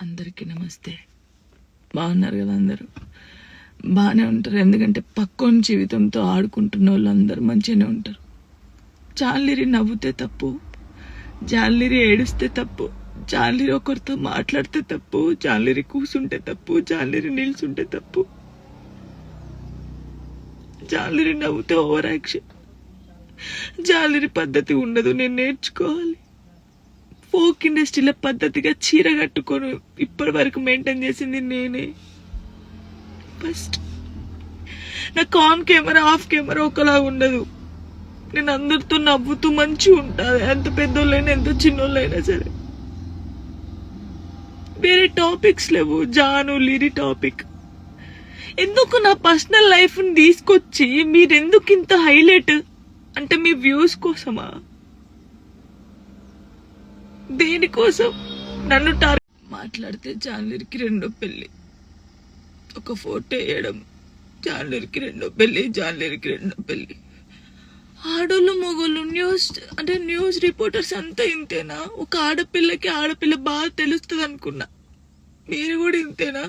అందరికీ నమస్తే. బాగున్నారు కదా? అందరూ బాగానే ఉంటారు. ఎందుకంటే పక్కోని జీవితంతో ఆడుకుంటున్న వాళ్ళు అందరూ మంచిగానే ఉంటారు. జాలిరి నవ్వుతే తప్పు, జాలిరి ఏడుస్తే తప్పు, జాలిరి ఒకరితో మాట్లాడితే తప్పు, జాలిరి కూసుంటే తప్పు, జాలిరి నిల్చుంటే తప్పు, జాలిరి నవ్వుతే ఓవర్ యాక్షన్. జాలిరి పద్ధతి ఉండదు, నేను నేర్చుకోవాలి. ఫోక్ ఇండస్ట్రీలో పద్ధతిగా చీర కట్టుకొని ఇప్పటి వరకు మెయింటైన్ చేసింది నేనే. ఫస్ట్ నాకు ఆన్ కెమెరా ఆఫ్ కెమెరా ఒకలా ఉండదు. నేను అందరితో నవ్వుతూ మంచిగా ఉంటాను, ఎంత పెద్దోళ్ళైనా ఎంత చిన్నోళ్ళైనా సరే. వేరే టాపిక్స్ లేవు, జాను లిరి టాపిక్. ఎందుకు నా పర్సనల్ లైఫ్ ని తీసుకొచ్చి మీరెందుకు ఇంత హైలైట్? అంటే మీ వ్యూస్ కోసమా? దేనికోసం నన్ను మాట్లాడితే జాన్లరికి రెండో పెళ్లి, ఒక ఫోటో వేయడం, జాన్లరికి రెండో పెళ్లి, జాన్లరికి రెండో పెళ్లి. ఆడోళ్ళు మొగోళ్ళు న్యూస్ రిపోర్టర్స్ అంతా ఇంతేనా? ఒక ఆడపిల్లకి ఆడపిల్ల బాగా తెలుస్తుంది అనుకున్నా, మీరు కూడా ఇంతేనా?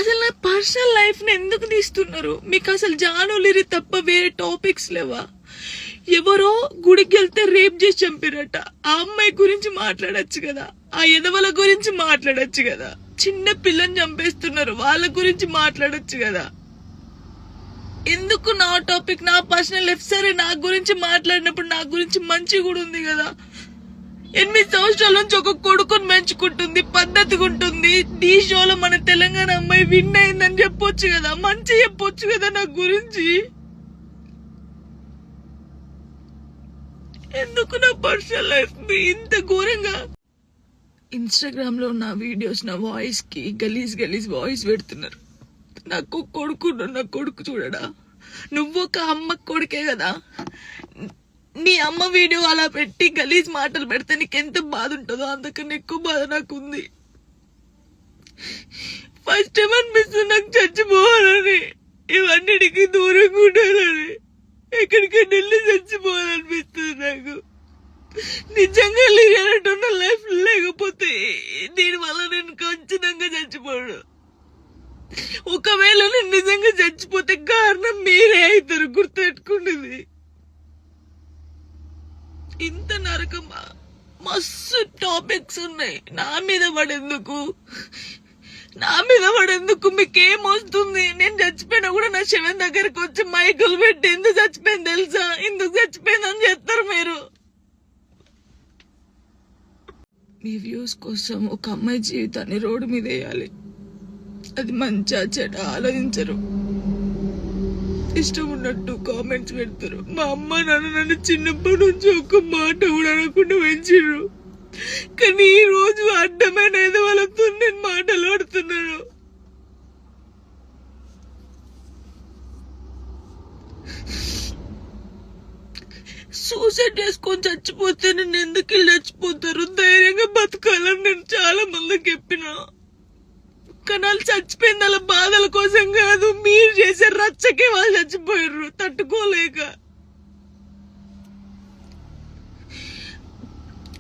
అసలు నా పర్సనల్ లైఫ్ ని ఎందుకు తీస్తున్నారు? మీకు అసలు జానులిరి తప్ప వేరే టాపిక్స్ లేవా? ఎవరో గుడికి వెళ్తే రేప్ చేసి చంపారట, ఆ అమ్మాయి గురించి మాట్లాడచ్చు కదా, ఆ ఎదవల గురించి మాట్లాడచ్చు కదా. చిన్న పిల్లని చంపేస్తున్నారు, వాళ్ళ గురించి మాట్లాడచ్చు కదా. ఎందుకు నా టాపిక్, నా పర్సనల్ లైఫ్? సరే, నా గురించి మాట్లాడినప్పుడు నా గురించి మంచి కూడా ఉంది కదా. 8 సంవత్సరాల నుంచి ఒక కొడుకుని పెంచుకుంటుంది, పద్ధతిగా ఉంటుంది. ఈ షోలో మన తెలంగాణ అమ్మాయి విన్ అయిందని చెప్పొచ్చు కదా, మంచి చెప్పొచ్చు కదా నా గురించి. ఎందుకు నా పర్సనల్ లైఫ్ ఇంత ఘోరంగా? ఇన్స్టాగ్రామ్ లో నా వీడియోస్, నా వాయిస్ కి గలీజ్ గలీజ్ వాయిస్ పెడుతున్నారు. నాకు నా కొడుకు చూడడా? నువ్వు ఒక అమ్మ కొడుకే కదా. నీ అమ్మ వీడియో అలా పెట్టి గలీజ్ మాటలు పెడితే నీకెంత బాధ ఉంటుందో అంతకన్నా ఎక్కువ బాధ నాకుంది. ఫస్ట్ టైం అనిపిస్తుంది నాకు చచ్చిపోవాలని, ఇవన్నిటికీ దూరంగా ఉండాలని, ఎక్కడికైనా వెళ్ళి చచ్చిపోవాలనిపిస్తుంది నాకు. నిజంగా లేనట్టున్న లైఫ్ లేకపోతే దీనివల్ల నేను ఖచ్చితంగా చచ్చిపోను. ఒకవేళ నేను నిజంగా చచ్చిపోతే కారణం మీరే అవుతారు, గుర్తుపెట్టుకునేది. ఇంత నరకమా? మస్తు టాపిక్స్ ఉన్నాయి. నా మీద పడేందుకు మీకేమొస్తుంది? నేను చచ్చిపోయినా కూడా నా శవం దగ్గరకు వచ్చి మైకులు పెట్టి ఎందుకు చచ్చిపోయింది తెలుసా, ఎందుకు చచ్చిపోయిందని చెప్తారు మీరు. మీ వ్యూస్ కోసం ఒక అమ్మాయి జీవితాన్ని రోడ్డు మీద వేయాలి. అది మంచిగా చెడ ఆలోచించరు, ఇష్టం ఉన్నట్టు కామెంట్స్ పెడతారు. మా అమ్మ నాన్న నన్ను చిన్నప్పటి నుంచి ఒక్క మాట కూడా అనకుండా పెంచారు, కానీ ఈ రోజు అడ్డమైన ఏదో వాళ్ళతో నేను మాటలు ఆడుతున్నాను. సూసైడ్ చేసుకొని చచ్చిపోతే నేను ఎందుకు వెళ్ళి చచ్చిపోతారు? ధైర్యంగా బతకాలని నేను చాలా మందికి చెప్పినా, కానీ వాళ్ళు చచ్చిపోయింది వాళ్ళ బాధల కోసం కాదు, మీరు చేసే రచ్చకే వాళ్ళు చచ్చిపోయారు తట్టుకోలేక.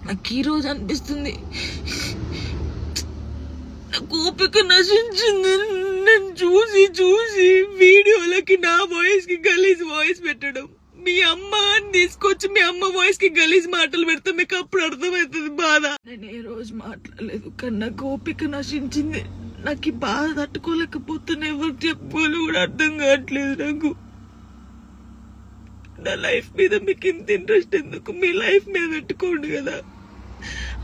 నాకు ఈ రోజు అనిపిస్తుంది నాకు ఓపిక నశించింది. నేను చూసి వీడియోలకి నా వాయిస్ కి గలీజ్ వాయిస్ పెట్టడం, మీ అమ్మని తీసుకొచ్చి మీ అమ్మ వాయిస్ కి గలీజ్ మాటలు పెడితే మీకు అప్పుడు అర్థమవుతుంది బాధ. నేను ఏ రోజు మాట్లాడలేదు, కానీ నాకు ఓపిక నశించింది. నాకు ఈ బాధ తట్టుకోలేకపోతున్నా, ఎవరు చెప్పుకోవాలి కూడా అర్థం కావట్లేదు నాకు. నా లైఫ్ మీద మీకు ఇంత ఇంట్రెస్ట్ ఎందుకు? మీ లైఫ్ మీద పెట్టుకోండి కదా.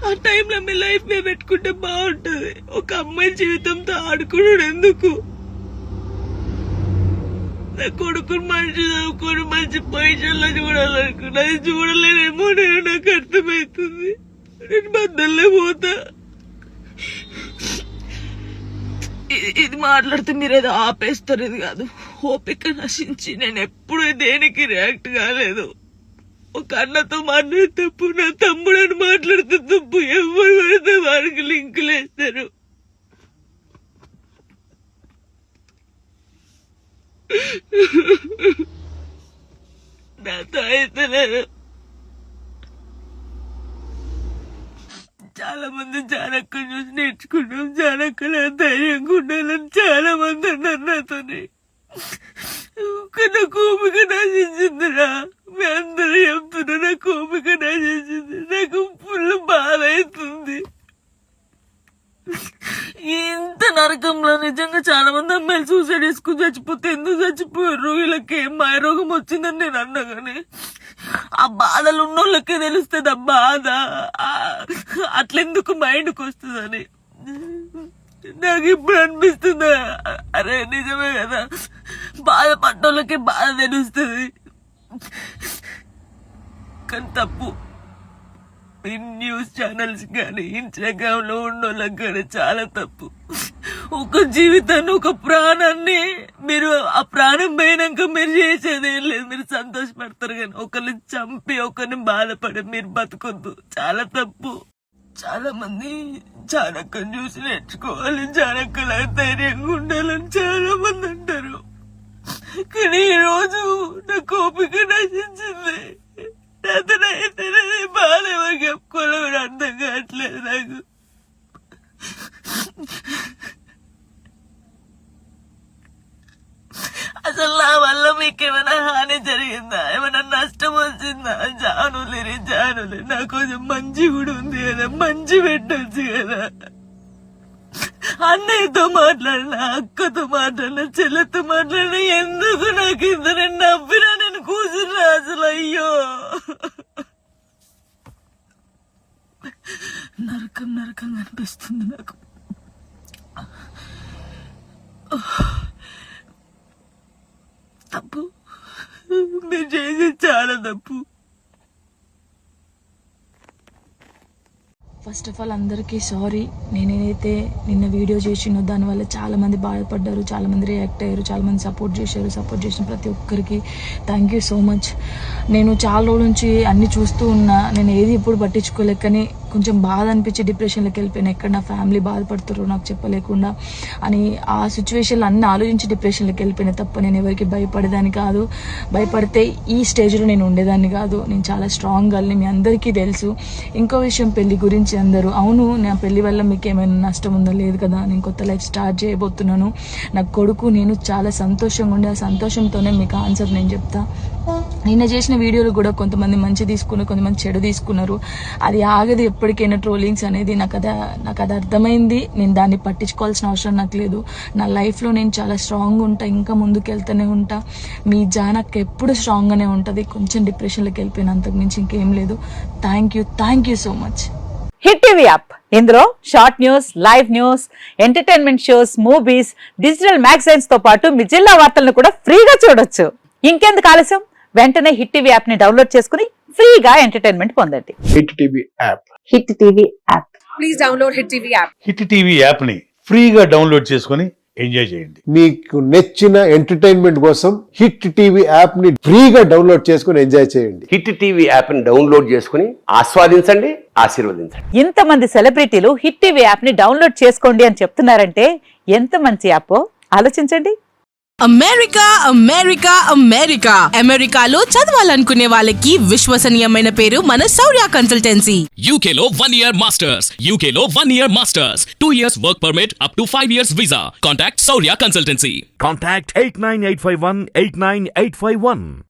ఆ టైంలో మీ లైఫ్ మీద పెట్టుకుంటే బాగుంటది. ఒక అమ్మాయి జీవితంతో ఆడుకున్నాడు ఎందుకు? నా కొడుకుని మంచి చదువుకొని మంచి పొజిషన్లో చూడాలనుకున్నా, అది చూడలేనేమో నాకు అర్థమవుతుంది. నేను బద్దల్లే పోతా. ఇది మాట్లాడితే మీరు ఏదో ఆపేస్తారు, ఇది కాదు. ఓపిక నశించి నేను ఎప్పుడు దేనికి రియాక్ట్ కాలేదు. ఒక అన్నతో మాట్లాడే తప్పు, నా తమ్ముడని మాట్లాడితే తప్పు, ఎవరు పడితే వారికి లింకులు వేస్తారు. నాతో అయితే చాలా మంది జానక్కని చూసి నేర్చుకున్నాం, జానక్కల ధైర్యంగా ఉండాలని చాలా మంది అన్నారు నాతోని. నాకు ఓపిక నశించిందిరా, మీ అందరూ చెప్తున్నా నాకు ఓపిక నశించింది. నాకు ఫుల్ బాధ అవుతుంది. ఇంత నరకంలో నిజంగా చాలా మంది అమ్మాయిలు సూసైడ్ చేసుకుని చచ్చిపోతే ఎందుకు చచ్చిపోయారు, వీళ్ళకి ఏం మాయరోగం వచ్చిందని నేను అన్నా. కానీ ఆ బాధలు ఉన్నోళ్ళకే తెలుస్తుంది ఆ బాధ, అట్లెందుకు మైండ్కి వస్తుందని నాకు ఇప్పుడు అనిపిస్తుంది. అరే నిజమే కదా, బాధపడ్డోళ్ళకి బాధ తెలుస్తుంది. కానీ తప్పు ఈ న్యూస్ ఛానల్స్ కానీ ఇన్స్టాగ్రామ్ లో ఉన్నోళ్ళకి కానీ చాలా తప్పు. ఒక జీవితాన్ని, ఒక ప్రాణాన్ని మీరు ఆ ప్రాణం పోయినాక మీరు చేసేది ఏం లేదు, మీరు సంతోషపడతారు. కానీ ఒకరిని చంపి ఒకరిని బాధపడి మీరు బతకొద్దు, చాలా తప్పు. చాలా మంది జానక్కని చూసి నేర్చుకోవాలి, జానక్కలా ధైర్యంగా ఉండాలని చాలా మంది అంటారు. కానీ ఈ రోజు నాకు ఓపిక నశించింది. అయితే బాధ ఎవరికి చెప్పుకోవాలో కూడా అర్థం కావట్లేదు నాకు. అసలు నా వల్ల మీకు ఏమైనా హాని జరిగిందా, ఏమైనా నష్టం వచ్చిందా? జానులేని నాకు కొంచెం మంచి కూడా ఉంది కదా, మంచి పెట్టొచ్చు కదా. అన్నయ్యతో మాట్లాడినా, అక్కతో మాట్లాడినా, చెల్లెతో మాట్లాడినా, ఎందుకు నాకు ఇద్దరు నవ్వినా నేను కూర్చున్నా అసలు. అయ్యో నరకంగా అనిపిస్తుంది నాకు. తప్పు, మీరు చేసేది చాలా తప్పు. ఫస్ట్ ఆఫ్ ఆల్ అందరికీ సారీ. నేనైతే నిన్న వీడియో చేసినో దానివల్ల చాలామంది బాధపడ్డారు, చాలామంది రియాక్ట్ అయ్యారు, చాలామంది సపోర్ట్ చేశారు. సపోర్ట్ చేసిన ప్రతి ఒక్కరికి థ్యాంక్ యూ సో మచ్. నేను చాలా రోజుల నుంచి అన్ని చూస్తూ ఉన్నా, నేను ఏది ఎప్పుడు పట్టించుకోలేక, కానీ కొంచెం బాధ అనిపించి డిప్రెషన్లోకి వెళ్ళిపోయాను. ఎక్కడ నా ఫ్యామిలీ బాధపడుతారో నాకు చెప్పలేకుండా అని ఆ సిచ్యువేషన్లో అన్ని ఆలోచించి డిప్రెషన్లోకి వెళ్ళిపోయినా తప్ప నేను ఎవరికి భయపడేదాన్ని కాదు. భయపడితే ఈ స్టేజ్లో నేను ఉండేదాన్ని కాదు. నేను చాలా స్ట్రాంగ్ గర్ల్ని, మీ అందరికీ తెలుసు. ఇంకో విషయం, పెళ్లి గురించి అందరూ అవును నా పెళ్లి వల్ల మీకు ఏమైనా నష్టం ఉందా, లేదు కదా. నేను కొత్త లైఫ్ స్టార్ట్ చేయబోతున్నాను. నా కొడుకు నేను చాలా సంతోషంగా ఉండే, ఆ సంతోషంతోనే మీకు ఆన్సర్ నేను చెప్తా. నిన్న చేసిన వీడియోలు కూడా కొంతమంది మంచి తీసుకున్నారు, కొంతమంది చెడు తీసుకున్నారు. అది ఆగదు ఎప్పటికైనా ట్రోలింగ్స్ అనేది. నాకు అది అర్థమైంది. నేను దాన్ని పట్టించుకోవాల్సిన అవసరం నాకు లేదు. నా లైఫ్లో నేను చాలా స్ట్రాంగ్ ఉంటా, ఇంకా ముందుకు వెళ్తూనే ఉంటా. మీ జానక్క ఎప్పుడు స్ట్రాంగ్గానే ఉంటుంది. కొంచెం డిప్రెషన్లోకి వెళ్ళిపోయిన, అంతకు మించి ఇంకేం లేదు. Thank you so much. Hit TV app, ఇందులో short news, live news, entertainment shows, movies, digital magazines తో పాటు మీ జిల్లా వార్తలను కూడా ఫ్రీగా చూడొచ్చు. ఇంకెందుకు ఆలస్యం, వెంటనే హిట్ టీవీ యాప్ ని డౌన్లోడ్ చేసుకుని ఫ్రీగా ఎంటర్టైన్మెంట్ పొందండి. Hit TV app, hit TV app, please download hit TV app. Hit TV app ని ఫ్రీగా డౌన్లోడ్ చేసుకుని ఎంజాయ్ చేయండి. మీకు నచ్చిన ఎంటర్టైన్మెంట్ కోసం హిట్ టీవీ యాప్ ని ఫ్రీగా డౌన్లోడ్ చేసుకుని ఎంజాయ్ చేయండి. హిట్ టీవీ యాప్ ని డౌన్లోడ్ చేసుకుని ఆస్వాదించండి, ఆశీర్వదించండి. ఇంతమంది సెలబ్రిటీలు హిట్ టీవీ యాప్ ని డౌన్లోడ్ చేసుకోండి అని చెప్తున్నారంటే ఎంత మంచి యాప్ ఆలోచించండి. అమెరికాలో చదవాలనుకునే వాళ్ళకి విశ్వసనీయమైన పేరు మన శౌర్య కన్సల్టెన్సీ. UK లో 1 year masters, UK లో 1 year masters, 2 years work permit up to 5 years visa. Contact Saurya Consultancy. Contact 89851 89851.